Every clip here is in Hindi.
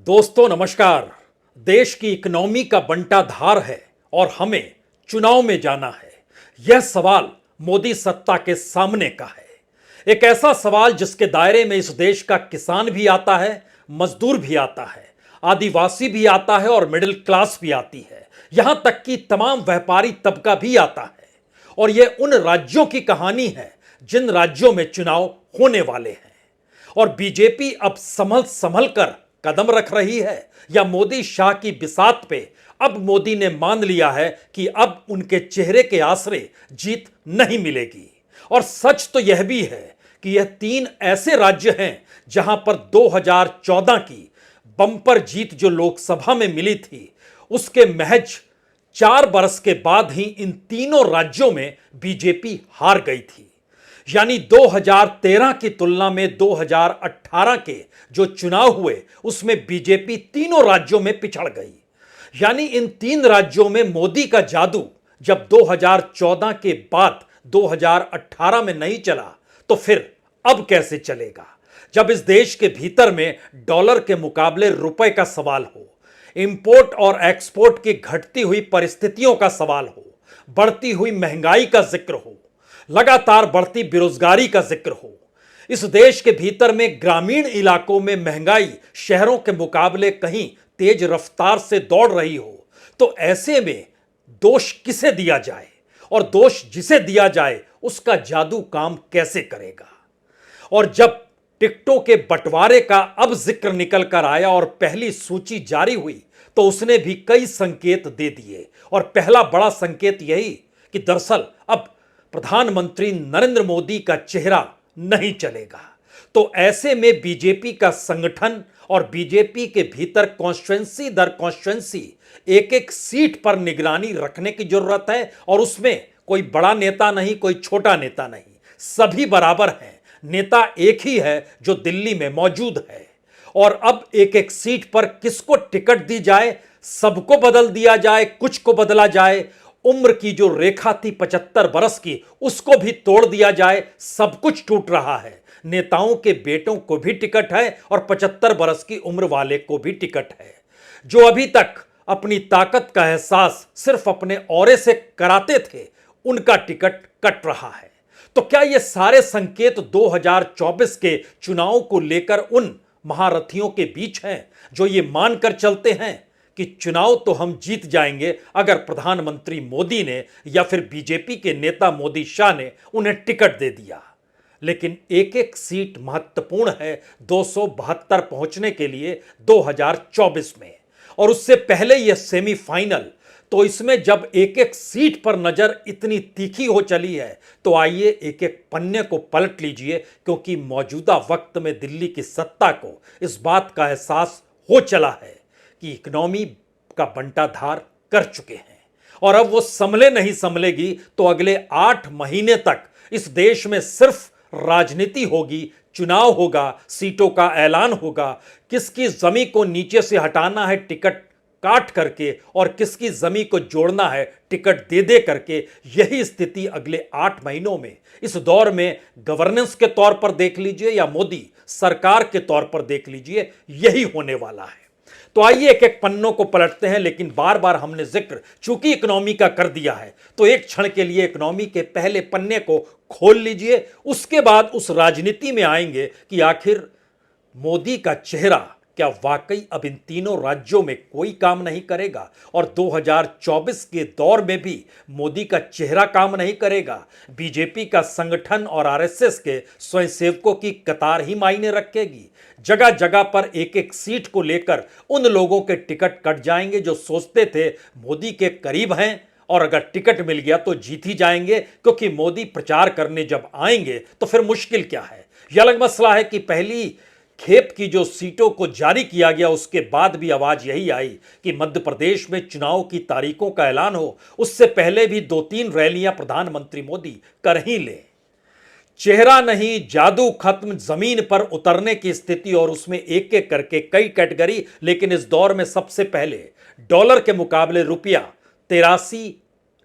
दोस्तों नमस्कार। देश की इकोनॉमी का बंटा धार है और हमें चुनाव में जाना है। यह सवाल मोदी सत्ता के सामने का है। एक ऐसा सवाल जिसके दायरे में इस देश का किसान भी आता है, मजदूर भी आता है, आदिवासी भी आता है और मिडिल क्लास भी आती है। यहां तक कि तमाम व्यापारी तबका भी आता है। और यह उन राज्यों की कहानी है जिन राज्यों में चुनाव होने वाले हैं। और बीजेपी अब संभल संभल कर कदम रख रही है या मोदी शाह की बिसात पे अब मोदी ने मान लिया है कि अब उनके चेहरे के आसरे जीत नहीं मिलेगी। और सच तो यह भी है कि यह तीन ऐसे राज्य हैं जहां पर 2014 की बम्पर जीत जो लोकसभा में मिली थी, उसके महज 4 बरस के बाद ही इन तीनों राज्यों में बीजेपी हार गई थी। यानी 2013 की तुलना में 2018 के जो चुनाव हुए उसमें बीजेपी तीनों राज्यों में पिछड़ गई। यानी इन तीन राज्यों में मोदी का जादू जब 2014 के बाद 2018 में नहीं चला तो फिर अब कैसे चलेगा, जब इस देश के भीतर में डॉलर के मुकाबले रुपए का सवाल हो, इंपोर्ट और एक्सपोर्ट की घटती हुई परिस्थितियों का सवाल हो, बढ़ती हुई महंगाई का जिक्र हो, लगातार बढ़ती बेरोजगारी का जिक्र हो, इस देश के भीतर में ग्रामीण इलाकों में महंगाई शहरों के मुकाबले कहीं तेज रफ्तार से दौड़ रही हो, तो ऐसे में दोष किसे दिया जाए और दोष जिसे दिया जाए उसका जादू काम कैसे करेगा। और जब टिकटों के बंटवारे का अब जिक्र निकल कर आया और पहली सूची जारी हुई तो उसने भी कई संकेत दे दिए। और पहला बड़ा संकेत यही कि दरअसल अब प्रधानमंत्री नरेंद्र मोदी का चेहरा नहीं चलेगा। तो ऐसे में बीजेपी का संगठन और बीजेपी के भीतर कॉन्स्टिट्यूंसी दर कॉन्स्टिट्यूंसी एक एक सीट पर निगरानी रखने की जरूरत है। और उसमें कोई बड़ा नेता नहीं, कोई छोटा नेता नहीं, सभी बराबर हैं। नेता एक ही है जो दिल्ली में मौजूद है। और अब एक एक सीट पर किसको टिकट दी जाए, सबको बदल दिया जाए, कुछ को बदला जाए, उम्र की जो रेखा थी 75 बरस की उसको भी तोड़ दिया जाए, सब कुछ टूट रहा है। नेताओं के बेटों को भी टिकट है और 75 बरस की उम्र वाले को भी टिकट है। जो अभी तक अपनी ताकत का एहसास सिर्फ अपने औरे से कराते थे उनका टिकट कट रहा है। तो क्या ये सारे संकेत 2024 के चुनाव को लेकर उन महारथियों के बीच हैं जो ये मानकर चलते हैं कि चुनाव तो हम जीत जाएंगे अगर प्रधानमंत्री मोदी ने या फिर बीजेपी के नेता मोदी शाह ने उन्हें टिकट दे दिया। लेकिन एक एक सीट महत्वपूर्ण है 272 पहुंचने के लिए 2024 में। और उससे पहले यह सेमीफाइनल, तो इसमें जब एक एक सीट पर नजर इतनी तीखी हो चली है तो आइए एक एक पन्ने को पलट लीजिए, क्योंकि मौजूदा वक्त में दिल्ली की सत्ता को इस बात का एहसास हो चला है कि इकोनॉमी का बंटाधार कर चुके हैं। और अब वो संभले नहीं संभलेगी तो अगले 8 महीने तक इस देश में सिर्फ राजनीति होगी, चुनाव होगा, सीटों का ऐलान होगा, किसकी जमी को नीचे से हटाना है टिकट काट करके और किसकी जमी को जोड़ना है टिकट दे दे करके। यही स्थिति अगले 8 महीनों में इस दौर में गवर्नेंस के तौर पर देख लीजिए या मोदी सरकार के तौर पर देख लीजिए, यही होने वाला है। तो आइए एक एक पन्नों को पलटते हैं। लेकिन बार बार हमने जिक्र चूंकि इकोनॉमी का कर दिया है तो एक क्षण के लिए इकोनॉमी के पहले पन्ने को खोल लीजिए, उसके बाद उस राजनीति में आएंगे कि आखिर मोदी का चेहरा क्या वाकई अब इन तीनों राज्यों में कोई काम नहीं करेगा और 2024 के दौर में भी मोदी का चेहरा काम नहीं करेगा। बीजेपी का संगठन और आरएसएस के स्वयंसेवकों की कतार ही मायने रखेगी। जगह जगह पर एक एक सीट को लेकर उन लोगों के टिकट कट जाएंगे जो सोचते थे मोदी के करीब हैं और अगर टिकट मिल गया तो जीत ही जाएंगे, क्योंकि मोदी प्रचार करने जब आएंगे तो फिर मुश्किल क्या है। यह अलग मसला है कि पहली खेप की जो सीटों को जारी किया गया उसके बाद भी आवाज यही आई कि मध्य प्रदेश में चुनाव की तारीखों का ऐलान हो, उससे पहले भी 2-3 रैलियां प्रधानमंत्री मोदी कर ही ले। चेहरा नहीं, जादू खत्म, जमीन पर उतरने की स्थिति और उसमें एक एक करके कई कैटेगरी। लेकिन इस दौर में सबसे पहले डॉलर के मुकाबले रुपया 83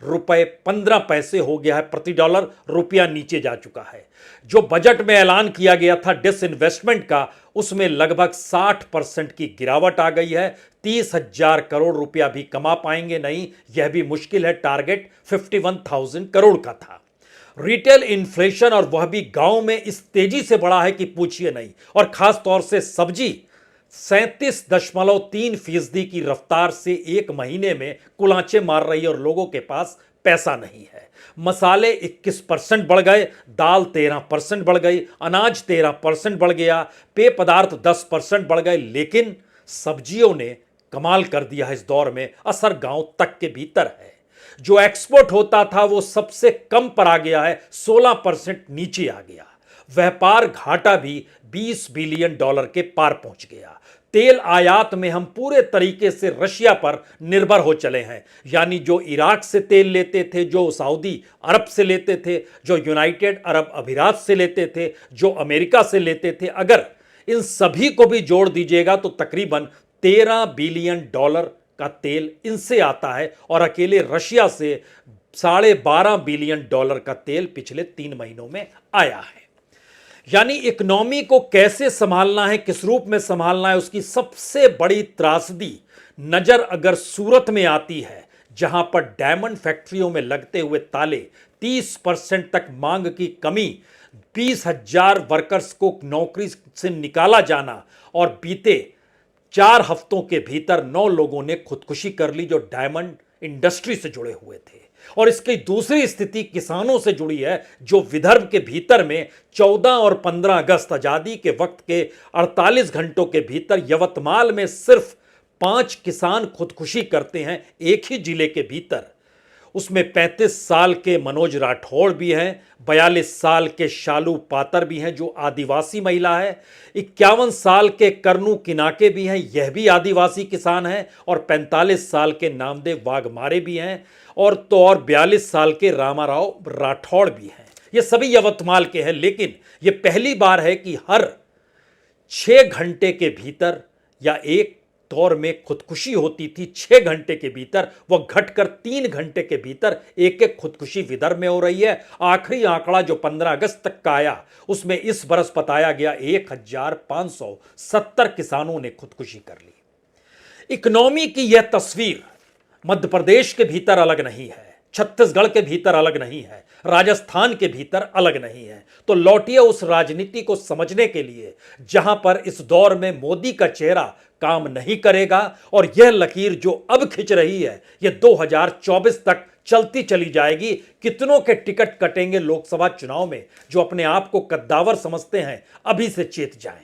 रुपए 15 पैसे हो गया है प्रति डॉलर, रुपया नीचे जा चुका है। जो बजट में ऐलान किया गया था डिसइन्वेस्टमेंट का, उसमें लगभग 60% की गिरावट आ गई है। 30,000 करोड़ रुपया भी कमा पाएंगे नहीं, यह भी मुश्किल है। टारगेट 51,000 करोड़ का था। रिटेल इन्फ्लेशन, और वह भी गांव में, इस तेजी से बढ़ा है कि पूछिए नहीं। और खास तौर से सब्जी 37.3% की रफ्तार से एक महीने में कुलांचे मार रही है और लोगों के पास पैसा नहीं है। मसाले 21% बढ़ गए, दाल 13% बढ़ गई, अनाज 13% बढ़ गया, पेय पदार्थ 10% बढ़ गए। लेकिन सब्जियों ने कमाल कर दिया है इस दौर में, असर गांव तक के भीतर है। जो एक्सपोर्ट होता था वो सबसे कम पर आ गया है, 16% नीचे आ गया। व्यापार घाटा भी 20 बिलियन डॉलर के पार पहुंच गया। तेल आयात में हम पूरे तरीके से रशिया पर निर्भर हो चले हैं। यानी जो इराक से तेल लेते थे, जो सऊदी अरब से लेते थे, जो यूनाइटेड अरब अमीरात से लेते थे, जो अमेरिका से लेते थे, अगर इन सभी को भी जोड़ दीजिएगा तो तकरीबन 13 बिलियन डॉलर का तेल इनसे आता है। और अकेले रशिया से 12.5 बिलियन डॉलर का तेल पिछले 3 महीनों में आया है। यानी इकोनॉमी को कैसे संभालना है, किस रूप में संभालना है, उसकी सबसे बड़ी त्रासदी नजर अगर सूरत में आती है, जहां पर डायमंड फैक्ट्रियों में लगते हुए ताले, 30% तक मांग की कमी, 20,000 वर्कर्स को नौकरी से निकाला जाना, और बीते 4 हफ्तों के भीतर 9 लोगों ने खुदकुशी कर ली जो डायमंड इंडस्ट्री से जुड़े हुए थे। और इसकी दूसरी स्थिति किसानों से जुड़ी है, जो विदर्भ के भीतर में 14 और 15 अगस्त आजादी के वक्त के 48 घंटों के भीतर यवतमाल में सिर्फ 5 किसान खुदकुशी करते हैं एक ही जिले के भीतर। उसमें 35 साल के मनोज राठौड़ भी हैं, 42 साल के शालू पातर भी हैं जो आदिवासी महिला है, 51 साल के करनू किनाके भी हैं, यह भी आदिवासी किसान हैं, और 45 साल के नामदेव वाघमारे भी हैं, और 42 साल के रामाराव राठौड़ भी हैं। ये सभी यवतमाल के हैं। लेकिन ये पहली बार है कि हर 6 घंटे के भीतर, या एक दौर में खुदकुशी होती थी 6 घंटे के भीतर, वह घटकर 3 घंटे के भीतर एक एक खुदकुशी विदर्भ में हो रही है। आखिरी आंकड़ा जो 15 अगस्त तक का आया, उसमें इस बरस बताया गया 1,570 किसानों ने खुदकुशी कर ली। इकोनॉमी की यह तस्वीर मध्य प्रदेश के भीतर अलग नहीं है, छत्तीसगढ़ के भीतर अलग नहीं है, राजस्थान के भीतर अलग नहीं है। तो लौटिए उस राजनीति को समझने के लिए जहां पर इस दौर में मोदी का चेहरा काम नहीं करेगा, और यह लकीर जो अब खिंच रही है, यह 2024 तक चलती चली जाएगी। कितनों के टिकट कटेंगे लोकसभा चुनाव में, जो अपने आप को कद्दावर समझते हैं, अभी से चेत जाएं।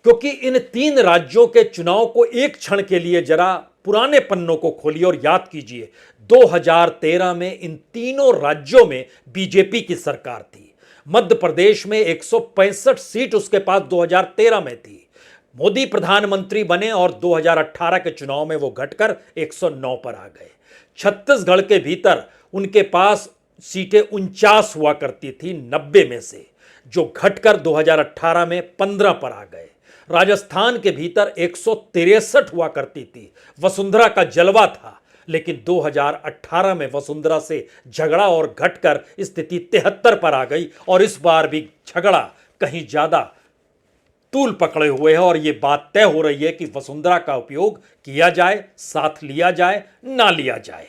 क्योंकि इन 3 राज्यों के चुनाव को एक क्षण के लिए जरा पुराने पन्नों को खोलिए और याद कीजिए, 2013 में इन तीनों राज्यों में बीजेपी की सरकार थी। मध्य प्रदेश में 165 सीट उसके पास 2013 में थी। मोदी प्रधानमंत्री बने और 2018 के चुनाव में वो घटकर 109 पर आ गए। छत्तीसगढ़ के भीतर उनके पास सीटें 49 हुआ करती थी 90 में से, जो घटकर 2018 में 15 पर आ गए। राजस्थान के भीतर 163 हुआ करती थी, वसुंधरा का जलवा था, लेकिन 2018 में वसुंधरा से झगड़ा और घटकर स्थिति 73 पर आ गई। और इस बार भी झगड़ा कहीं ज्यादा तूल पकड़े हुए है, और यह बात तय हो रही है कि वसुंधरा का उपयोग किया जाए, साथ लिया जाए, ना लिया जाए।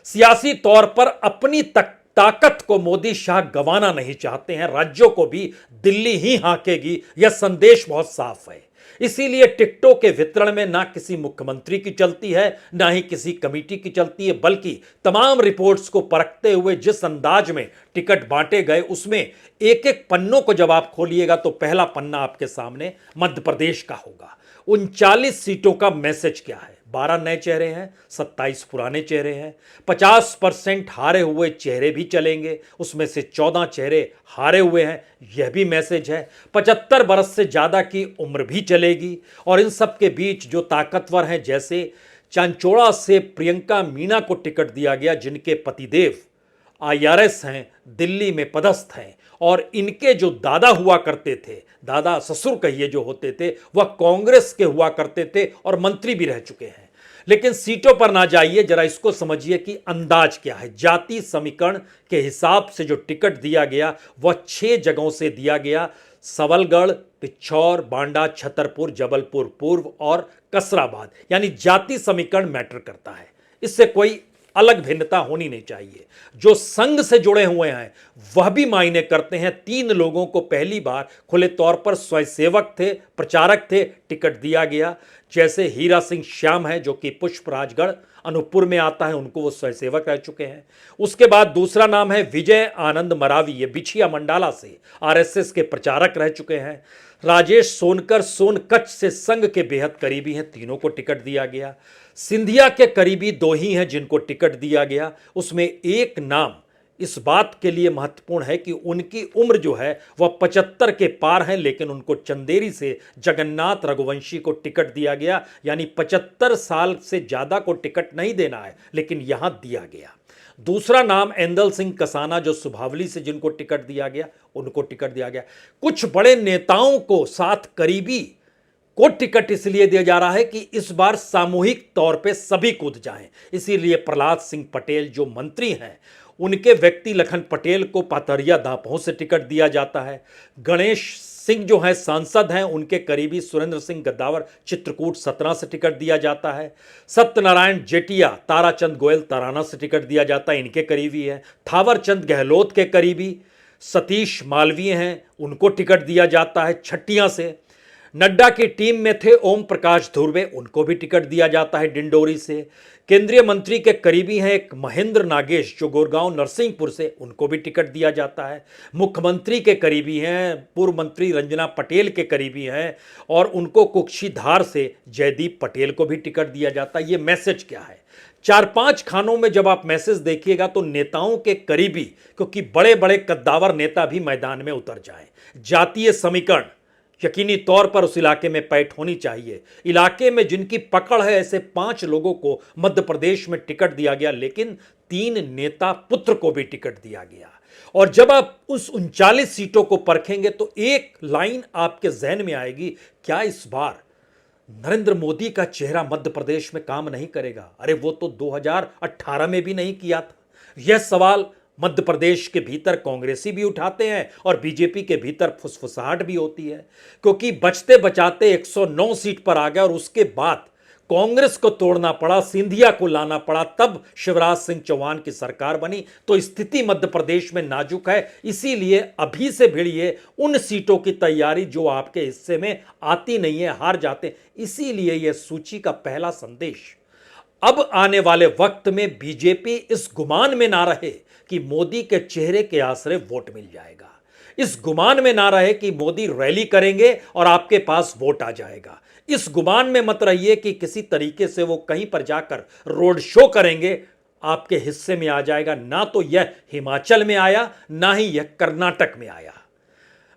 सियासी तौर पर अपनी ताकत को मोदी शाह गंवाना नहीं चाहते हैं। राज्यों को भी दिल्ली ही हांकेगी, यह संदेश बहुत साफ है। इसीलिए टिकटों के वितरण में ना किसी मुख्यमंत्री की चलती है, ना ही किसी कमेटी की चलती है, बल्कि तमाम रिपोर्ट्स को परखते हुए जिस अंदाज में टिकट बांटे गए, उसमें एक एक पन्नों को जब आप खोलिएगा तो पहला पन्ना आपके सामने मध्य प्रदेश का होगा। 39 सीटों का मैसेज क्या है? 12 नए चेहरे हैं, 27 पुराने चेहरे हैं। 50% हारे हुए चेहरे भी चलेंगे, उसमें से 14 चेहरे हारे हुए हैं, यह भी मैसेज है। 75 बरस से ज़्यादा की उम्र भी चलेगी। और इन सब के बीच जो ताकतवर हैं, जैसे चांचोड़ा से प्रियंका मीना को टिकट दिया गया, जिनके पतिदेव IRS हैं, दिल्ली में पदस्थ हैं, और इनके जो दादा हुआ करते थे, दादा ससुर कहिए जो होते थे, वह कांग्रेस के हुआ करते थे और मंत्री भी रह चुके हैं। लेकिन सीटों पर ना जाइए, जरा इसको समझिए कि अंदाज क्या है। जाति समीकरण के हिसाब से जो टिकट दिया गया वह 6 जगहों से दिया गया, सबलगढ़, पिछौर, बांडा, छतरपुर, जबलपुर पूर्व और कसराबाद। यानी जाति समीकरण मैटर करता है, इससे कोई अलग भिन्नता होनी नहीं चाहिए। जो संघ से जुड़े हुए हैं वह भी मायने करते हैं। 3 लोगों को पहली बार खुले तौर पर स्वयंसेवक थे, प्रचारक थे, टिकट दिया गया। जैसे हीरा सिंह श्याम है जो कि पुष्पराजगढ़ अनूपपुर में आता है, उनको वो स्वयंसेवक रह चुके हैं। उसके बाद दूसरा नाम है विजय आनंद मरावी, ये बिछिया मंडाला से आरएसएस के प्रचारक रह चुके हैं। राजेश सोनकर सोनकच्छ से संघ के बेहद करीबी हैं, तीनों को टिकट दिया गया। सिंधिया के करीबी 2 ही हैं जिनको टिकट दिया गया। उसमें एक नाम इस बात के लिए महत्वपूर्ण है कि उनकी उम्र जो है वह 75 के पार है, लेकिन उनको चंदेरी से जगन्नाथ रघुवंशी को टिकट दिया गया। यानी 75 साल से ज्यादा को टिकट नहीं देना है, लेकिन यहां दिया गया। दूसरा नाम एंदल सिंह कसाना जो सुभावली से जिनको टिकट दिया गया, उनको टिकट दिया गया। कुछ बड़े नेताओं को साथ करीबी को टिकट इसलिए दिया जा रहा है कि इस बार सामूहिक तौर पे सभी कूद जाएं। इसीलिए प्रहलाद सिंह पटेल जो मंत्री हैं, उनके व्यक्ति लखन पटेल को पातरिया दापोह से टिकट दिया जाता है। गणेश सिंह जो है सांसद हैं, उनके करीबी सुरेंद्र सिंह गद्दावर चित्रकूट 17 से टिकट दिया जाता है। सत्यनारायण जेटिया ताराचंद गोयल तराना से टिकट दिया जाता है, इनके करीबी है। थावरचंद गहलोत के करीबी सतीश मालवीय हैं, उनको टिकट दिया जाता है छट्टियां से। नड्डा की टीम में थे ओम प्रकाश धुर्वे, उनको भी टिकट दिया जाता है डिंडोरी से। केंद्रीय मंत्री के करीबी हैं एक महेंद्र नागेश जो गुड़गांव नरसिंहपुर से, उनको भी टिकट दिया जाता है। मुख्यमंत्री के करीबी हैं पूर्व मंत्री रंजना पटेल के करीबी हैं, और उनको कुक्षीधार से जयदीप पटेल को भी टिकट दिया जाता है। ये मैसेज क्या है? 4-5 खानों में जब आप मैसेज देखिएगा तो नेताओं के करीबी, क्योंकि बड़े बड़े कद्दावर नेता भी मैदान में उतर जाएं। जातीय समीकरण यकीनी तौर पर उस इलाके में पैठ होनी चाहिए। इलाके में जिनकी पकड़ है, ऐसे 5 लोगों को मध्य प्रदेश में टिकट दिया गया, लेकिन 3 नेता पुत्र को भी टिकट दिया गया। और जब आप उस 39 सीटों को परखेंगे तो एक लाइन आपके जहन में आएगी, क्या इस बार नरेंद्र मोदी का चेहरा मध्य प्रदेश में काम नहीं करेगा? अरे वो तो 2018 में भी नहीं किया था। यह सवाल मध्य प्रदेश के भीतर कांग्रेसी भी उठाते हैं और बीजेपी के भीतर फुसफुसाहट भी होती है, क्योंकि बचते बचाते 109 सीट पर आ गया और उसके बाद कांग्रेस को तोड़ना पड़ा, सिंधिया को लाना पड़ा, तब शिवराज सिंह चौहान की सरकार बनी। तो स्थिति मध्य प्रदेश में नाजुक है, इसीलिए अभी से भिड़िए उन सीटों की तैयारी जो आपके हिस्से में आती नहीं है, हार जाते। इसीलिए यह सूची का पहला संदेश, अब आने वाले वक्त में बीजेपी इस गुमान में ना रहे कि मोदी के चेहरे के आसरे वोट मिल जाएगा, इस गुमान में ना रहे कि मोदी रैली करेंगे और आपके पास वोट आ जाएगा। इस गुमान में मत रहिए कि किसी तरीके से वो कहीं पर जाकर रोड शो करेंगे, आपके हिस्से में आ जाएगा। ना तो यह हिमाचल में आया, ना ही यह कर्नाटक में आया।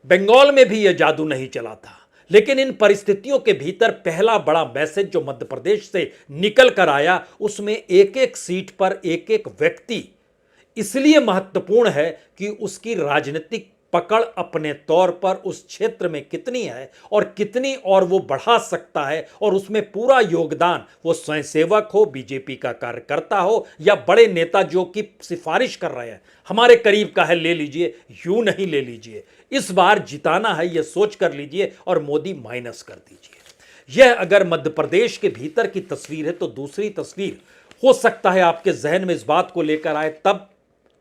बंगाल में भी यह जादू नहीं चला था। लेकिन इन परिस्थितियों के भीतर पहला बड़ा मैसेज जो मध्य प्रदेश से निकल कर आया, उसमें एक एक सीट पर एक एक व्यक्ति इसलिए महत्वपूर्ण है कि उसकी राजनीतिक पकड़ अपने तौर पर उस क्षेत्र में कितनी है और कितनी और वो बढ़ा सकता है, और उसमें पूरा योगदान वो स्वयंसेवक हो, बीजेपी का कार्यकर्ता हो, या बड़े नेता जो कि सिफारिश कर रहे हैं हमारे करीब का है ले लीजिए, यूं नहीं ले लीजिए, इस बार जिताना है ये सोच कर लीजिए और मोदी माइनस कर दीजिए। यह अगर मध्य प्रदेश के भीतर की तस्वीर है, तो दूसरी तस्वीर हो सकता है आपके जहन में इस बात को लेकर आए, तब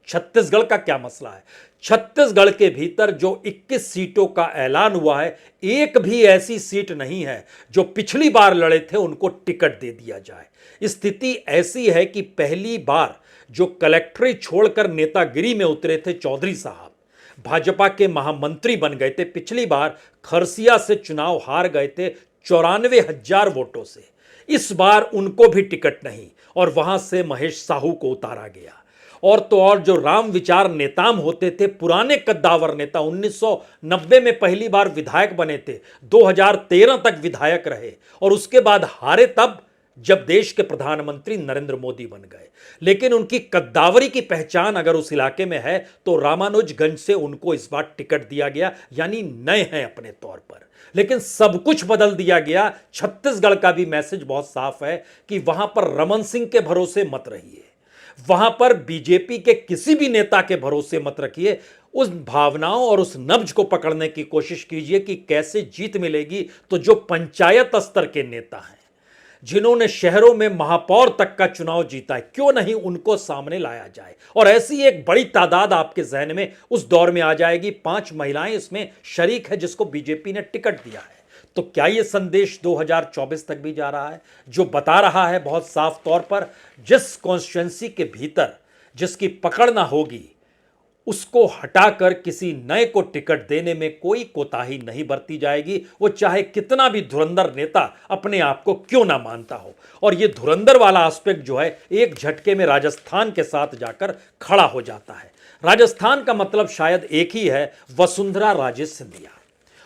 छत्तीसगढ़ का क्या मसला है। छत्तीसगढ़ के भीतर जो 21 सीटों का ऐलान हुआ है, एक भी ऐसी सीट नहीं है जो पिछली बार लड़े थे उनको टिकट दे दिया जाए। स्थिति ऐसी है कि पहली बार जो कलेक्ट्री छोड़कर नेतागिरी में उतरे थे चौधरी साहब, भाजपा के महामंत्री बन गए थे, पिछली बार खरसिया से चुनाव हार गए थे 94,000 वोटों से। इस बार उनको भी टिकट नहीं और वहां से महेश साहू को उतारा गया। और तो और जो राम विचार नेताम होते थे, पुराने कद्दावर नेता, 1990 में पहली बार विधायक बने थे, 2013 तक विधायक रहे और उसके बाद हारे, तब जब देश के प्रधानमंत्री नरेंद्र मोदी बन गए। लेकिन उनकी कद्दावरी की पहचान अगर उस इलाके में है तो रामानुजगंज से उनको इस बार टिकट दिया गया, यानी नए हैं अपने तौर पर। लेकिन सब कुछ बदल दिया गया। छत्तीसगढ़ का भी मैसेज बहुत साफ है कि वहां पर रमन सिंह के भरोसे मत रहिए, वहां पर बीजेपी के किसी भी नेता के भरोसे मत रखिए। उस भावनाओं और उस नब्ज को पकड़ने की कोशिश कीजिए कि कैसे जीत मिलेगी। तो जो पंचायत स्तर के नेता हैं, जिन्होंने शहरों में महापौर तक का चुनाव जीता है, क्यों नहीं उनको सामने लाया जाए। और ऐसी एक बड़ी तादाद आपके जहन में उस दौर में आ जाएगी। 5 महिलाएं इसमें शरीक है जिसको बीजेपी ने टिकट दिया है। तो क्या यह संदेश 2024 तक भी जा रहा है, जो बता रहा है बहुत साफ तौर पर जिस कॉन्स्टिट्यूएंसी के भीतर जिसकी पकड़ ना होगी उसको हटाकर किसी नए को टिकट देने में कोई कोताही नहीं बरती जाएगी, वो चाहे कितना भी धुरंधर नेता अपने आप को क्यों ना मानता हो। और ये धुरंधर वाला एस्पेक्ट जो है एक झटके में राजस्थान के साथ जाकर खड़ा हो जाता है। राजस्थान का मतलब शायद एक ही है, वसुंधरा राजे सिंधिया।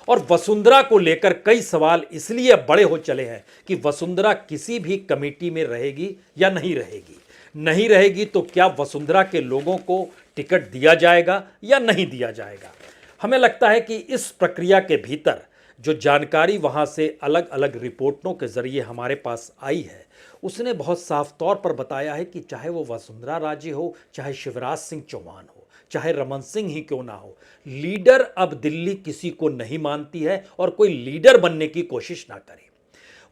और वसुंधरा को लेकर कई सवाल इसलिए बड़े हो चले हैं कि वसुंधरा किसी भी कमेटी में रहेगी या नहीं रहेगी। नहीं रहेगी तो क्या वसुंधरा के लोगों को टिकट दिया जाएगा या नहीं दिया जाएगा। हमें लगता है कि इस प्रक्रिया के भीतर जो जानकारी वहाँ से अलग अलग रिपोर्टों के जरिए हमारे पास आई है, उसने बहुत साफ तौर पर बताया है कि चाहे वो वसुंधरा राजे हो, चाहे शिवराज सिंह चौहान हो, चाहे रमन सिंह ही क्यों ना हो, लीडर अब दिल्ली किसी को नहीं मानती है और कोई लीडर बनने की कोशिश ना करे।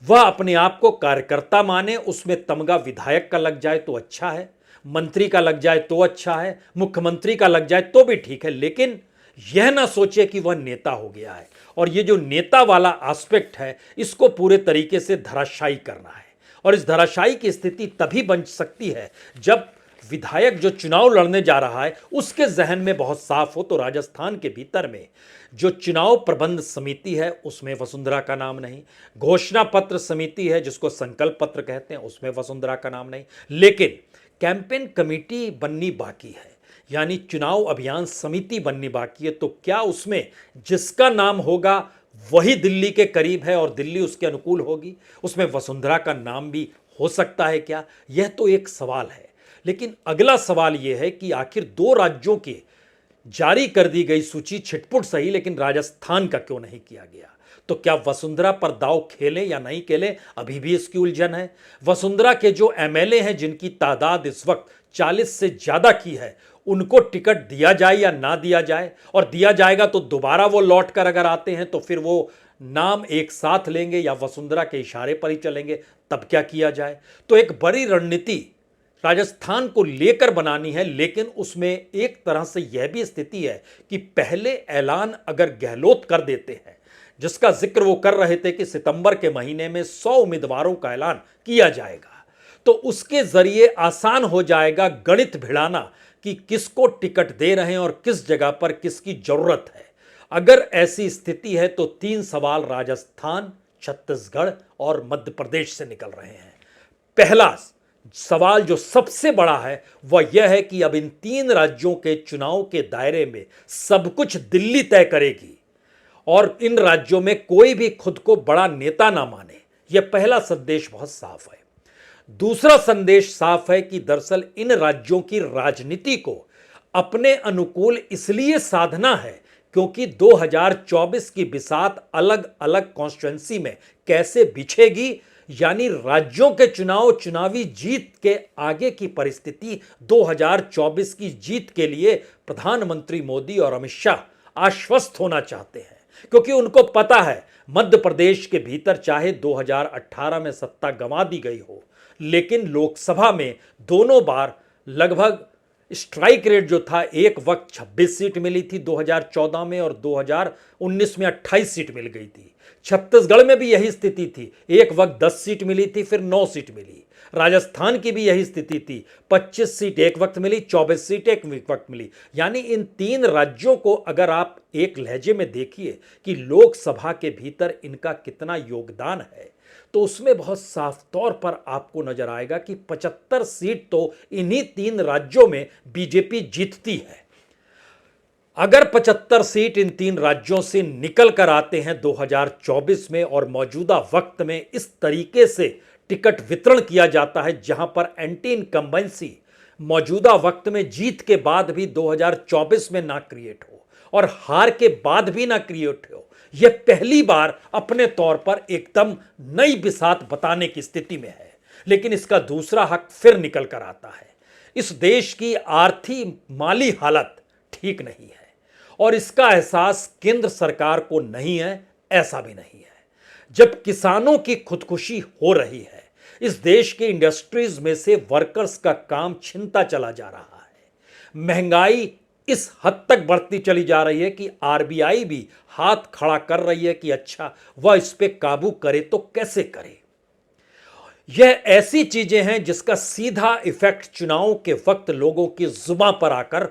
वह अपने आप को कार्यकर्ता माने। उसमें तमगा विधायक का लग जाए तो अच्छा है, मंत्री का लग जाए तो अच्छा है, मुख्यमंत्री का लग जाए तो भी ठीक है, लेकिन यह ना सोचे कि वह नेता हो गया है। और ये जो नेता वाला एस्पेक्ट है, इसको पूरे तरीके से धराशायी करना है। और इस धराशायी की स्थिति तभी बन सकती है जब विधायक जो चुनाव लड़ने जा रहा है उसके जहन में बहुत साफ हो। तो राजस्थान के भीतर में जो चुनाव प्रबंध समिति है उसमें वसुंधरा का नाम नहीं, घोषणा पत्र समिति है जिसको संकल्प पत्र कहते हैं उसमें वसुंधरा का नाम नहीं, लेकिन कैंपेन कमेटी बननी बाकी है, यानी चुनाव अभियान समिति बननी बाकी है। तो क्या उसमें जिसका नाम होगा वही दिल्ली के करीब है और दिल्ली उसके अनुकूल होगी, उसमें वसुंधरा का नाम भी हो सकता है क्या? यह तो एक सवाल है। लेकिन अगला सवाल यह है कि आखिर 2 राज्यों की जारी कर दी गई सूची छिटपुट सही, लेकिन राजस्थान का क्यों नहीं किया गया? तो क्या वसुंधरा पर दाव खेलें या नहीं खेलें, अभी भी इसकी उलझन है। वसुंधरा के जो एमएलए हैं जिनकी तादाद इस वक्त 40 से ज्यादा की है, उनको टिकट दिया जाए या ना दिया जाए। और दिया जाएगा तो दोबारा वो लौट कर अगर आते हैं तो फिर वो नाम एक साथ लेंगे या वसुंधरा के इशारे पर ही चलेंगे, तब क्या किया जाए। तो एक बड़ी रणनीति राजस्थान को लेकर बनानी है। लेकिन उसमें एक तरह से यह भी स्थिति है कि पहले ऐलान अगर गहलोत कर देते हैं, जिसका जिक्र वो कर रहे थे कि सितंबर के महीने में 100 उम्मीदवारों का ऐलान किया जाएगा, तो उसके जरिए आसान हो जाएगा गणित भिड़ाना कि किसको टिकट दे रहे हैं और किस जगह पर किसकी जरूरत है। अगर ऐसी स्थिति है तो 3 सवाल राजस्थान, छत्तीसगढ़ और मध्य प्रदेश से निकल रहे हैं। पहला सवाल जो सबसे बड़ा है वह यह है कि अब इन 3 राज्यों के चुनाव के दायरे में सब कुछ दिल्ली तय करेगी और इन राज्यों में कोई भी खुद को बड़ा नेता ना माने। यह पहला संदेश बहुत साफ है। दूसरा संदेश साफ है कि दरअसल इन राज्यों की राजनीति को अपने अनुकूल इसलिए साधना है क्योंकि 2024 की बिसात अलग अलग कॉन्स्टिट्यूएंसी में कैसे बिछेगी, यानी राज्यों के चुनावी जीत के आगे की परिस्थिति 2024 की जीत के लिए प्रधानमंत्री मोदी और अमित शाह आश्वस्त होना चाहते हैं। क्योंकि उनको पता है मध्य प्रदेश के भीतर चाहे 2018 में सत्ता गंवा दी गई हो, लेकिन लोकसभा में दोनों बार लगभग स्ट्राइक रेट जो था, एक वक्त 26 सीट मिली थी 2014 में और 2019 में 28 सीट मिल गई थी। छत्तीसगढ़ में भी यही स्थिति थी, एक वक्त 10 सीट मिली थी, फिर 9 सीट मिली। राजस्थान की भी यही स्थिति थी, 25 सीट एक वक्त मिली, 24 सीट एक वक्त मिली। यानी इन 3 राज्यों को अगर आप एक लहजे में देखिए कि लोकसभा के भीतर इनका कितना योगदान है, तो उसमें बहुत साफ तौर पर आपको नजर आएगा कि 75 सीट तो इन्हीं 3 राज्यों में बीजेपी जीतती है। अगर 75 सीट इन 3 राज्यों से निकल कर आते हैं 2024 में और मौजूदा वक्त में इस तरीके से टिकट वितरण किया जाता है, जहां पर एंटी इनकम्बेंसी मौजूदा वक्त में जीत के बाद भी 2024 में ना क्रिएट हो और हार के बाद भी ना क्रिएट हो, यह पहली बार अपने तौर पर एकदम नई बिसात बताने की स्थिति में है। लेकिन इसका दूसरा हक फिर निकल कर आता है। इस देश की आर्थिक माली हालत ठीक नहीं है और इसका एहसास केंद्र सरकार को नहीं है, ऐसा भी नहीं है। जब किसानों की खुदकुशी हो रही है, इस देश के इंडस्ट्रीज में से वर्कर्स का काम छिनता चला जा रहा है, महंगाई इस हद तक बढ़ती चली जा रही है कि आरबीआई भी हाथ खड़ा कर रही है कि अच्छा वह इस पे काबू करे तो कैसे करे। यह ऐसी चीजें हैं जिसका सीधा इफेक्ट चुनाव के वक्त लोगों की जुबान पर आकर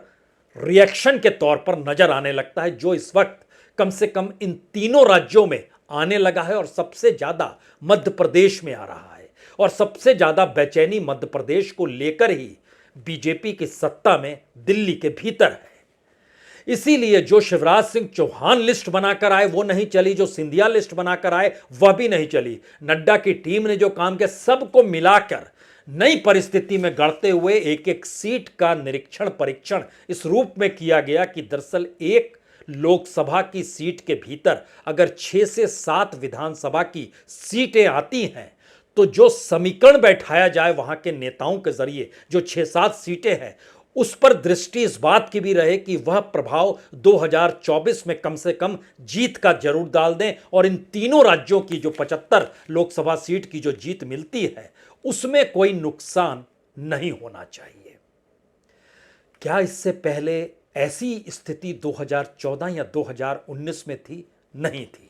रिएक्शन के तौर पर नजर आने लगता है, जो इस वक्त कम से कम इन तीनों राज्यों में आने लगा है और सबसे ज्यादा मध्य प्रदेश में आ रहा है। और सबसे ज्यादा बेचैनी मध्य प्रदेश को लेकर ही बीजेपी की सत्ता में दिल्ली के भीतर है। इसीलिए जो शिवराज सिंह चौहान लिस्ट बनाकर आए वो नहीं चली, जो सिंधिया लिस्ट बनाकर आए वह भी नहीं चली। नड्डा की टीम ने जो काम किया, सबको मिलाकर नई परिस्थिति में गढ़ते हुए एक एक सीट का निरीक्षण परीक्षण इस रूप में किया गया कि दरअसल एक लोकसभा की सीट के भीतर अगर 6 से 7 विधानसभा की सीटें आती हैं तो जो समीकरण बैठाया जाए वहां के नेताओं के जरिए, जो 6-7 सीटें हैं, उस पर दृष्टि इस बात की भी रहे कि वह प्रभाव 2024 में कम से कम जीत का जरूर डाल दें और इन तीनों राज्यों की जो 75 लोकसभा सीट की जो जीत मिलती है उसमें कोई नुकसान नहीं होना चाहिए। क्या इससे पहले ऐसी स्थिति 2014 या 2019 में थी? नहीं थी।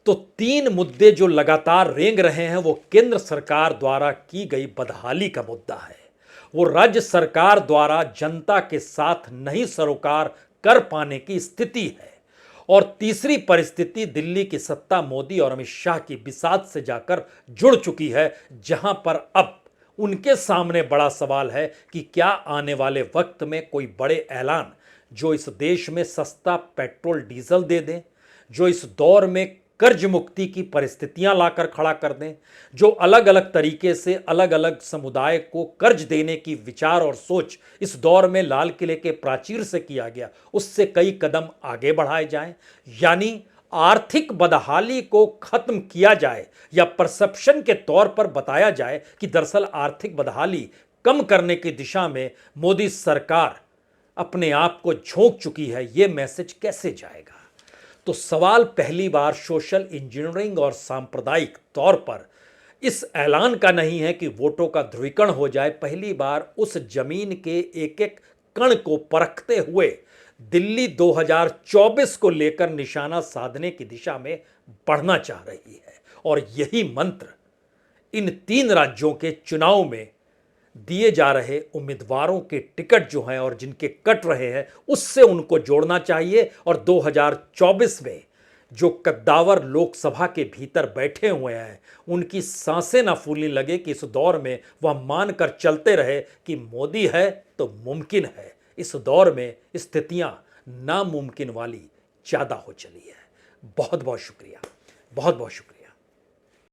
तो 3 मुद्दे जो लगातार रेंग रहे हैं वो केंद्र सरकार द्वारा की गई बदहाली का मुद्दा है, वो राज्य सरकार द्वारा जनता के साथ नहीं सरोकार कर पाने की स्थिति है, और तीसरी परिस्थिति दिल्ली की सत्ता मोदी और अमित शाह की बिसात से जाकर जुड़ चुकी है, जहां पर अब उनके सामने बड़ा सवाल है कि क्या आने वाले वक्त में कोई बड़े ऐलान जो इस देश में सस्ता पेट्रोल डीजल दे दें, जो इस दौर में कर्ज मुक्ति की परिस्थितियां लाकर खड़ा कर दें, जो अलग अलग तरीके से अलग अलग समुदाय को कर्ज देने की विचार और सोच इस दौर में लाल किले के प्राचीर से किया गया, उससे कई कदम आगे बढ़ाए जाएं, यानी आर्थिक बदहाली को खत्म किया जाए या परसेप्शन के तौर पर बताया जाए कि दरअसल आर्थिक बदहाली कम करने की दिशा में मोदी सरकार अपने आप को झोंक चुकी है, यह मैसेज कैसे जाएगा? तो सवाल पहली बार सोशल इंजीनियरिंग और सांप्रदायिक तौर पर इस ऐलान का नहीं है कि वोटों का ध्रुवीकरण हो जाए। पहली बार उस जमीन के एक एक कण को परखते हुए दिल्ली 2024 को लेकर निशाना साधने की दिशा में बढ़ना चाह रही है, और यही मंत्र इन 3 राज्यों के चुनाव में दिए जा रहे उम्मीदवारों के टिकट जो हैं और जिनके कट रहे हैं उससे उनको जोड़ना चाहिए। और 2024 में जो कद्दावर लोकसभा के भीतर बैठे हुए हैं उनकी सांसें ना फूलने लगे कि इस दौर में वह मानकर चलते रहे कि मोदी है तो मुमकिन है। इस दौर में स्थितियां नामुमकिन वाली ज़्यादा हो चली है। बहुत बहुत शुक्रिया, बहुत बहुत शुक्रिया।